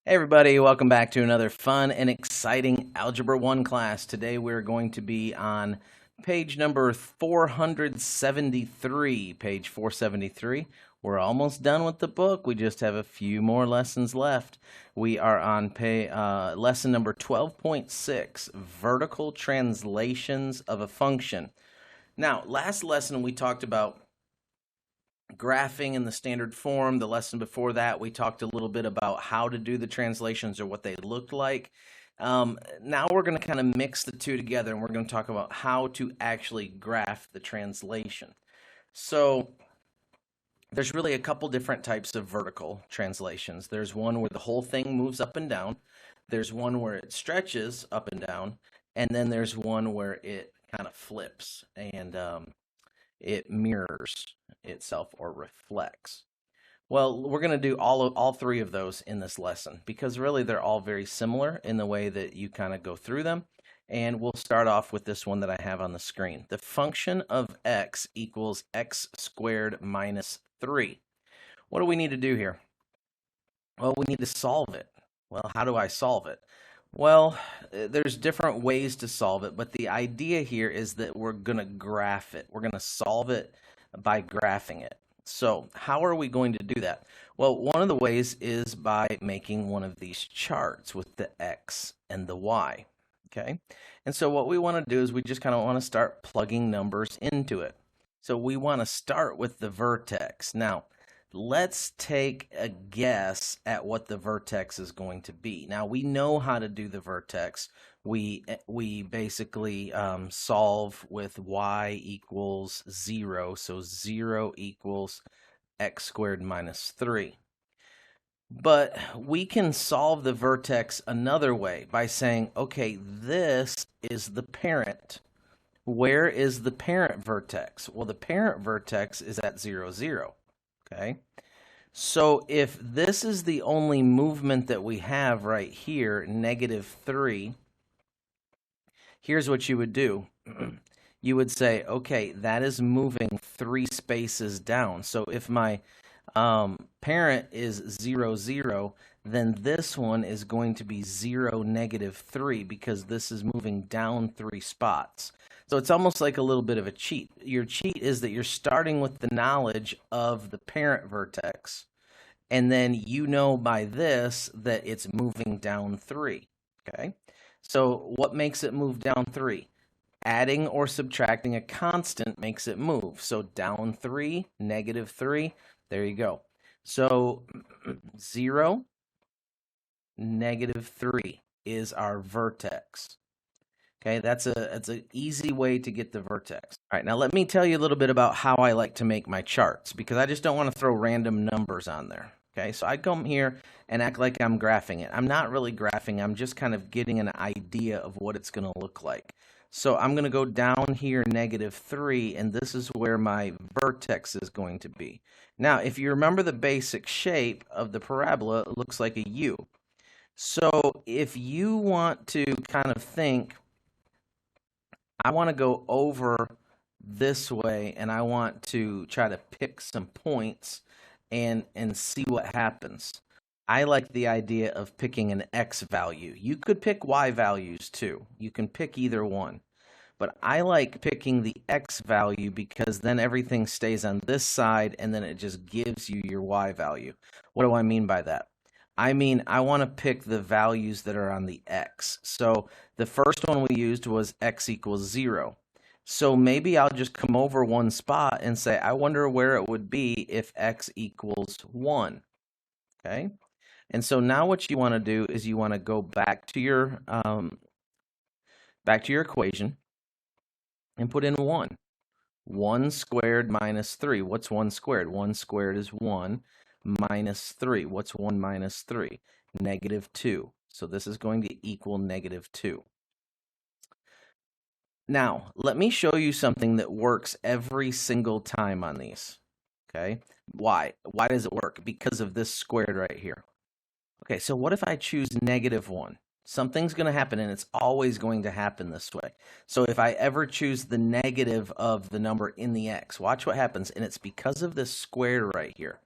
Hey everybody, welcome back to another fun and exciting Algebra 1 class. Today we're going to be on page number 473, page 473. We're almost done with the book. We just have a few more lessons left. We are on lesson number 12.6, vertical translations of a function. Now, last lesson we talked about graphing in the standard form. The lesson before that, we talked a little bit about how to do the translations or what they looked like. Now we're going to kind of mix the two together, and we're going to talk about how to actually graph the translation. So there's really a couple different types of vertical translations. There's one where the whole thing moves up and down. There's one where it stretches up and down. And then there's one where it kind of flips and it mirrors itself or reflects. Well, we're going to do all three of those in this lesson because really they're all very similar in the way that you kind of go through them. And we'll start off with this one that I have on the screen. The function of x equals x squared minus 3. What do we need to do here? Well, we need to solve it. Well, how do I solve it? Well, there's different ways to solve it, but the idea here is that we're going to graph it. We're going to solve it by graphing it. So how are we going to do that? Well, one of the ways is by making one of these charts with the x and the y. Okay, and so what we want to do is we just kind of want to start plugging numbers into it. So we want to start with the vertex. Now, let's take a guess at what the vertex is going to be. Now, we know how to do the vertex. We basically solve with y equals 0. So 0 equals x squared minus 3. But we can solve the vertex another way by saying, okay, this is the parent. Where is the parent vertex? Well, the parent vertex is at 0, 0. Okay, so if this is the only movement that we have right here, negative 3, here's what you would do. You would say, okay, that is moving 3 spaces down. So if my parent is 0, 0, then this one is going to be 0, negative 3 because this is moving down 3 spots. So it's almost like a little bit of a cheat. Your cheat is that you're starting with the knowledge of the parent vertex, and then you know by this that it's moving down 3. Okay? So what makes it move down 3? Adding or subtracting a constant makes it move. So down 3, negative 3, there you go. So 0, negative 3 is our vertex. Okay, that's an easy way to get the vertex. All right, now let me tell you a little bit about how I like to make my charts because I just don't want to throw random numbers on there. Okay, so I come here and act like I'm graphing it. I'm not really graphing, I'm just kind of getting an idea of what it's going to look like. So I'm going to go down here, negative 3, and this is where my vertex is going to be. Now, if you remember the basic shape of the parabola, it looks like a U. So if you want to kind of think, I want to go over this way, and I want to try to pick some points and see what happens. I like the idea of picking an x value. You could pick y values too. You can pick either one. But I like picking the x value because then everything stays on this side, and then it just gives you your y value. What do I mean by that? I mean, I want to pick the values that are on the x. So the first one we used was x equals 0. So maybe I'll just come over one spot and say, I wonder where it would be if x equals 1. Okay? And so now what you want to do is you want to go back to your equation and put in 1. 1 squared minus 3. What's 1 squared? 1 squared is 1. Minus 3. What's 1 minus 3? Negative 2. So this is going to equal negative 2. Now, let me show you something that works every single time on these. Okay? Why? Why does it work? Because of this squared right here. Okay, so what if I choose negative 1? Something's going to happen, and it's always going to happen this way. So if I ever choose the negative of the number in the x, watch what happens, and it's because of this square right here.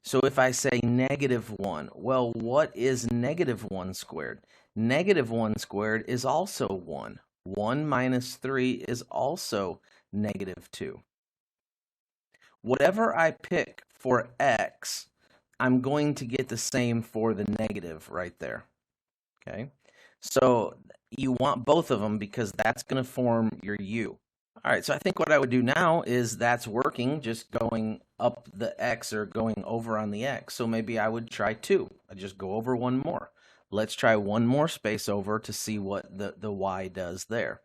So if I say negative 1, well, what is negative 1 squared? Negative 1 squared is also 1. 1 minus 3 is also negative 2. Whatever I pick for x, I'm going to get the same for the negative right there. Okay? So you want both of them because that's going to form your u. All right, so I think what I would do now is that's working, just going up the x or going over on the x. So maybe I would try 2. I just go over one more. Let's try one more space over to see what the y does there.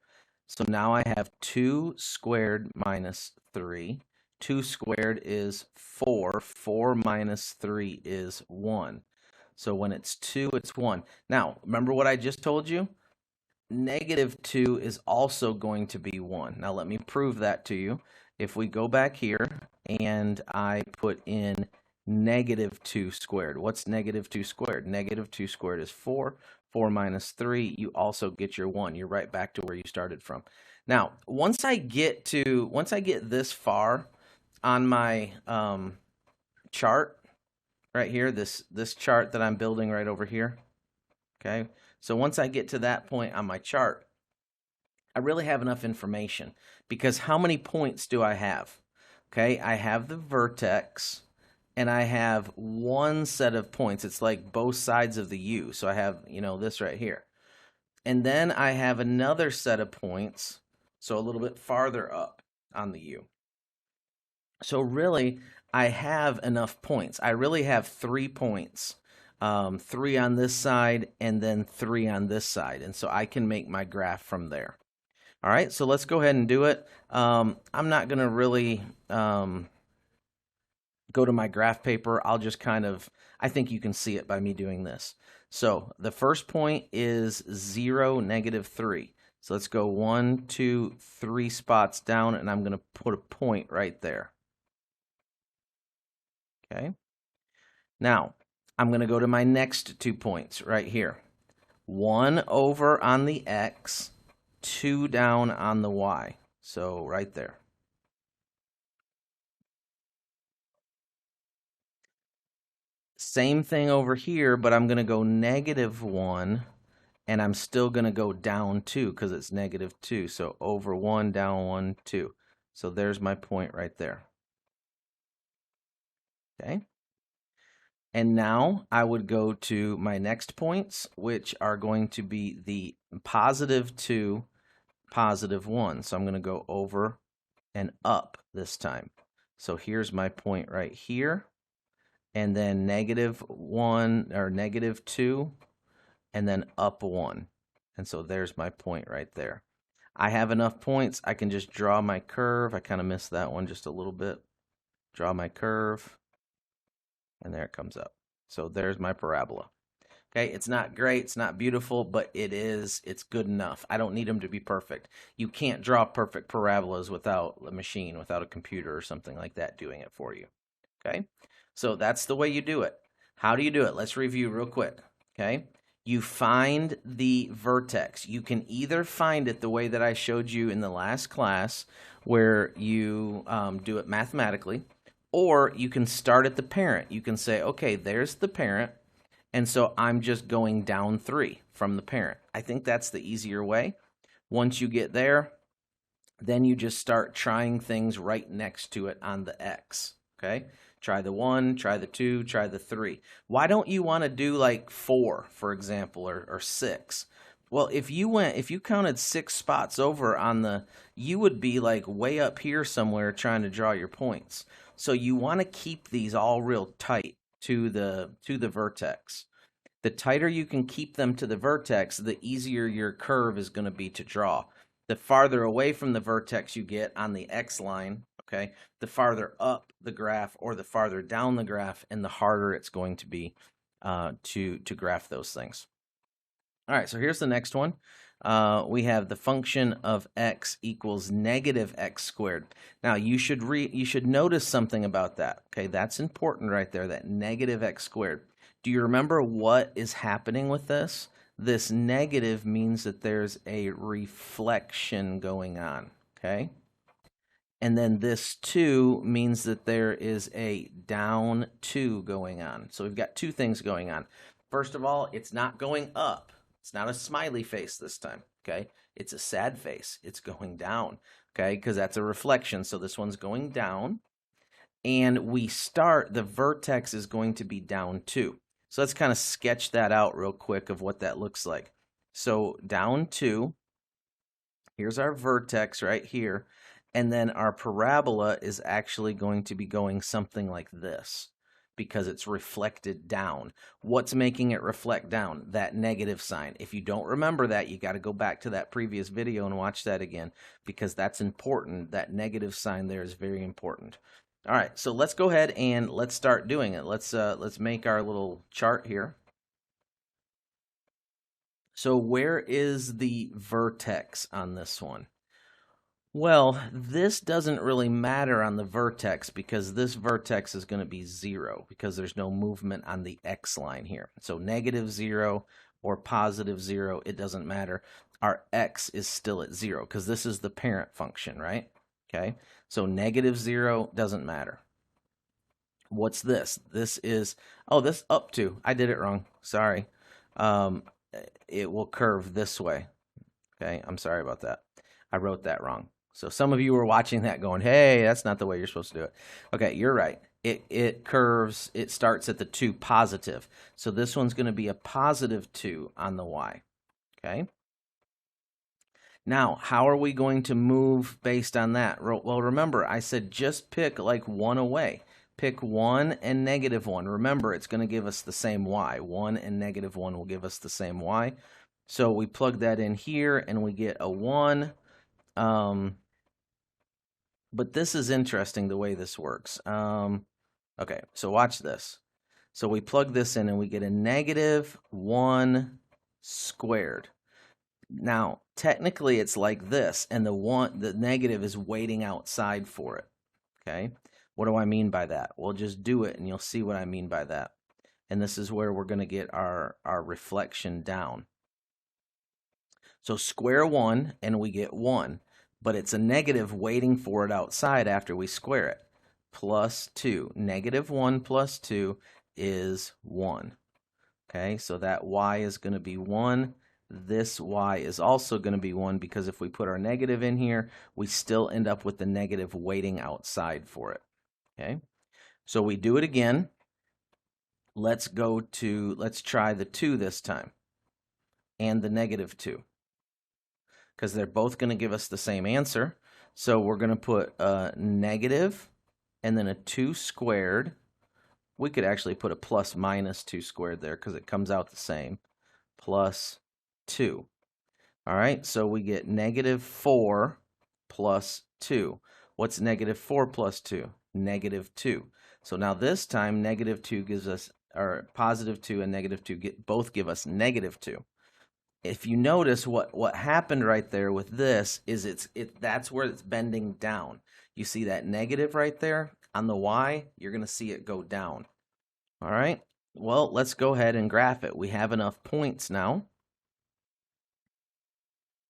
So now I have 2 squared minus 3. 2 squared is 4. 4 minus 3 is 1. So when it's 2, it's 1. Now, remember what I just told you? Negative 2 is also going to be 1. Now, let me prove that to you. If we go back here and I put in negative 2 squared, what's negative 2 squared? Negative 2 squared is 4. 4 minus 3, you also get your 1. You're right back to where you started from. Now, once I get this far on my chart right here, this chart that I'm building right over here, okay? So once I get to that point on my chart, I really have enough information because how many points do I have? Okay, I have the vertex and I have one set of points. It's like both sides of the U. So I have, this right here. And then I have another set of points, so a little bit farther up on the U. So really, I have enough points. I really have 3 points. 3 on this side and then 3 on this side. And so I can make my graph from there. All right, so let's go ahead and do it. I'm not going to really go to my graph paper. I'll just I think you can see it by me doing this. So the first point is 0, negative 3. So let's go 1, 2, 3 spots down, and I'm going to put a point right there. Okay. Now, I'm going to go to my next 2 points right here. 1 over on the x, 2 down on the y. So right there. Same thing over here, but I'm going to go negative 1, and I'm still going to go down 2 because it's negative 2. So over 1, down 1, 2. So there's my point right there. Okay. And now I would go to my next points, which are going to be the positive 2, positive 1. So I'm going to go over and up this time. So here's my point right here. And then negative 1 or negative 2, and then up 1. And so there's my point right there. I have enough points. I can just draw my curve. I kind of missed that one just a little bit. Draw my curve. And there it comes up. So there's my parabola. Okay, it's not great, it's not beautiful, but it's good enough. I don't need them to be perfect. You can't draw perfect parabolas without a machine, without a computer or something like that doing it for you. Okay, so that's the way you do it. How do you do it? Let's review real quick. Okay, you find the vertex. You can either find it the way that I showed you in the last class, where you do it mathematically, or you can start at the parent. You can say, okay, there's the parent, and so I'm just going down 3 from the parent. I think that's the easier way. Once you get there, then you just start trying things right next to it on the x. Okay? Try the 1, try the 2, try the 3. Why don't you want to do like 4, for example, or 6? Well, if you counted 6 spots over on you would be like way up here somewhere trying to draw your points. So you want to keep these all real tight to the vertex. The tighter you can keep them to the vertex, the easier your curve is going to be to draw. The farther away from the vertex you get on the x line, okay, the farther up the graph or the farther down the graph, and the harder it's going to be to graph those things. All right, so here's the next one. We have the function of x equals negative x squared. Now you should notice something about that. Okay, that's important right there, that negative x squared. Do you remember what is happening with this? This negative means that there's a reflection going on. Okay? And then this 2 means that there is a down 2 going on. So we've got two things going on. First of all, it's not going up. It's not a smiley face this time, okay? It's a sad face. It's going down, okay? Because that's a reflection. So this one's going down. And the vertex is going to be down 2. So let's kind of sketch that out real quick of what that looks like. So down 2, here's our vertex right here. And then our parabola is actually going to be going something like this because it's reflected down. What's making it reflect down? That negative sign. If you don't remember that, you got to go back to that previous video and watch that again because that's important. That negative sign there is very important. All right, so let's go ahead and let's start doing it. Let's make our little chart here. So where is the vertex on this one? Well, this doesn't really matter on the vertex because this vertex is going to be 0 because there's no movement on the x line here. So -0 or +0, it doesn't matter. Our x is still at 0 because this is the parent function, right? Okay, so -0 doesn't matter. What's this? This is, this up to. I did it wrong. Sorry. It will curve this way. Okay, I'm sorry about that. I wrote that wrong. So some of you were watching that going, hey, that's not the way you're supposed to do it. Okay, you're right. It curves, it starts at the 2 positive. So this one's going to be a +2 on the y. Okay. Now, how are we going to move based on that? Well, remember, I said just pick like one away. Pick 1 and -1. Remember, it's going to give us the same y. 1 and -1 will give us the same y. So we plug that in here and we get a 1. But this is interesting the way this works. Okay, so watch this. So we plug this in and we get a -1 squared. Now, technically it's like this, and the negative is waiting outside for it. Okay? What do I mean by that? We'll just do it and you'll see what I mean by that. And this is where we're going to get our reflection down. So square 1 and we get 1, but it's a negative waiting for it outside after we square it. +2. -1 + 2 is 1. Okay, so that y is going to be 1. This y is also going to be 1 because if we put our negative in here, we still end up with the negative waiting outside for it. Okay, so we do it again. Let's try the 2 this time and the -2 because they're both going to give us the same answer. So we're going to put a negative and then a 2 squared. We could actually put a +-2 squared there because it comes out the same. +2. All right, so we get -4 + 2. What's -4 + 2? -2. So now this time, -2 gives us, or +2 and -2 both give us -2. If you notice what happened right there with this is that's where it's bending down. You see that negative right there on the y, you're going to see it go down. All right, well, let's go ahead and graph it. We have enough points now.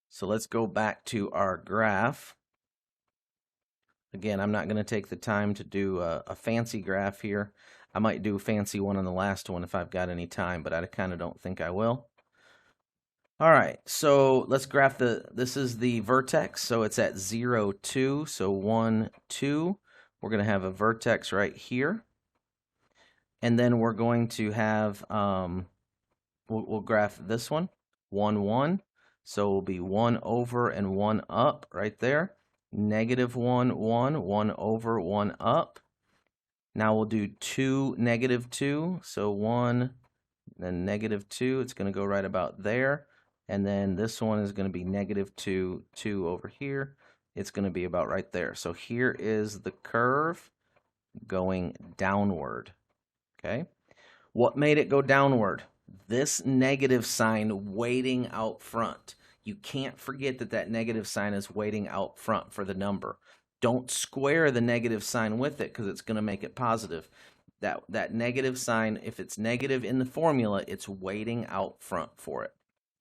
So let's go back to our graph. Again, I'm not going to take the time to do a fancy graph here. I might do a fancy one on the last one if I've got any time, but I kind of don't think I will. All right, so let's graph this is the vertex, so it's at 0, 2, so 1, 2. We're going to have a vertex right here. And then we're going to have, we'll graph this one, 1, 1. So it will be 1 over and 1 up right there. -1, 1, 1 over, 1 up. Now we'll do 2, -2. So 1, then -2. It's going to go right about there. And then this one is going to be -2, 2 over here. It's going to be about right there. So here is the curve going downward. Okay. What made it go downward? This negative sign waiting out front. You can't forget that negative sign is waiting out front for the number. Don't square the negative sign with it because it's going to make it positive. That negative sign, if it's negative in the formula, it's waiting out front for it.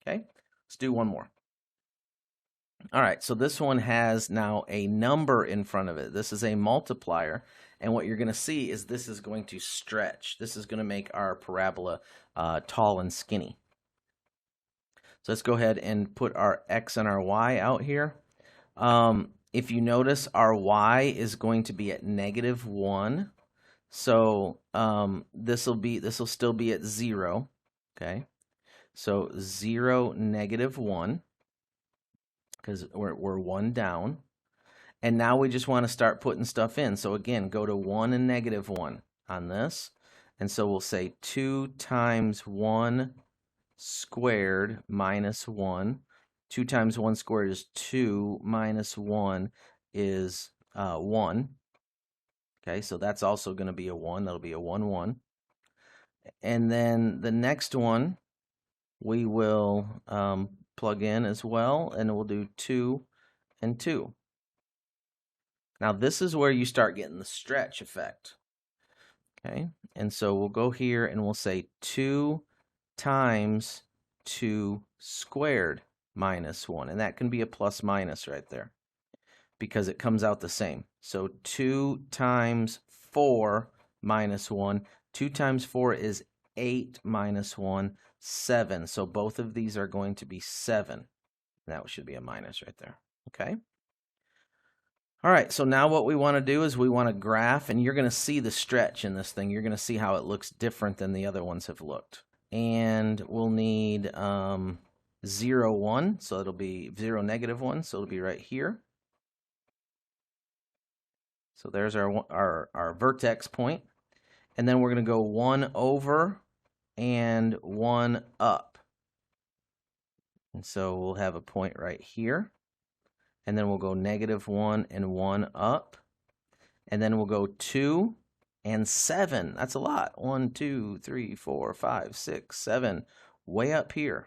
Okay, let's do one more. All right, so this one has now a number in front of it. This is a multiplier, and what you're going to see is this is going to stretch. This is going to make our parabola tall and skinny. So let's go ahead and put our x and our y out here. If you notice, our y is going to be at -1. So this will still be at 0. Okay, so 0, -1, because we're 1 down. And now we just want to start putting stuff in. So again, go to 1 and -1 on this. And so we'll say 2 times 1 squared minus 1. 2 times 1 squared is 2, minus 1 is 1. Okay, so that's also going to be a 1. That'll be a 1, 1. And then the next one we will plug in as well, and we'll do 2 and 2. Now this is where you start getting the stretch effect. Okay, and so we'll go here and we'll say 2 times 2 squared minus 1. And that can be a plus minus right there because it comes out the same. So 2 times 4 minus 1. 2 times 4 is 8 minus 1, 7. So both of these are going to be 7. That should be a minus right there. Okay. All right, so now what we want to do is we want to graph, and you're going to see the stretch in this thing. You're going to see how it looks different than the other ones have looked. And we'll need 0, 1, so it'll be 0, -1, so it'll be right here. So there's our vertex point. And then we're going to go 1 over and 1 up. And so we'll have a point right here. And then we'll go -1 and 1 up. And then we'll go 2 and 7. That's a lot. 1, 2, 3, 4, 5, 6, 7. Way up here.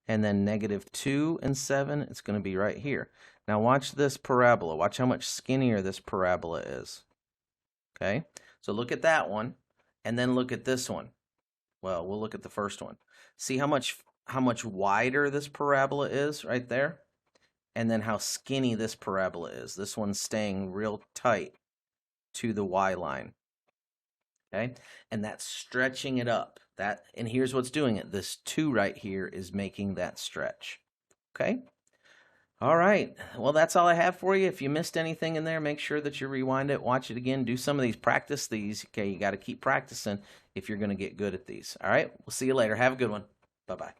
And then -2 and 7, it's going to be right here. Now watch this parabola. Watch how much skinnier this parabola is. Okay? So look at that one, and then look at this one. Well, we'll look at the first one. See how much wider this parabola is right there? And then how skinny this parabola is. This one's staying real tight to the y line. Okay? And that's stretching it up. And here's what's doing it. This 2 right here is making that stretch. Okay? All right. Well, that's all I have for you. If you missed anything in there, make sure that you rewind it, watch it again, do some of these, practice these. Okay, you got to keep practicing if you're going to get good at these. All right? We'll see you later. Have a good one. Bye-bye.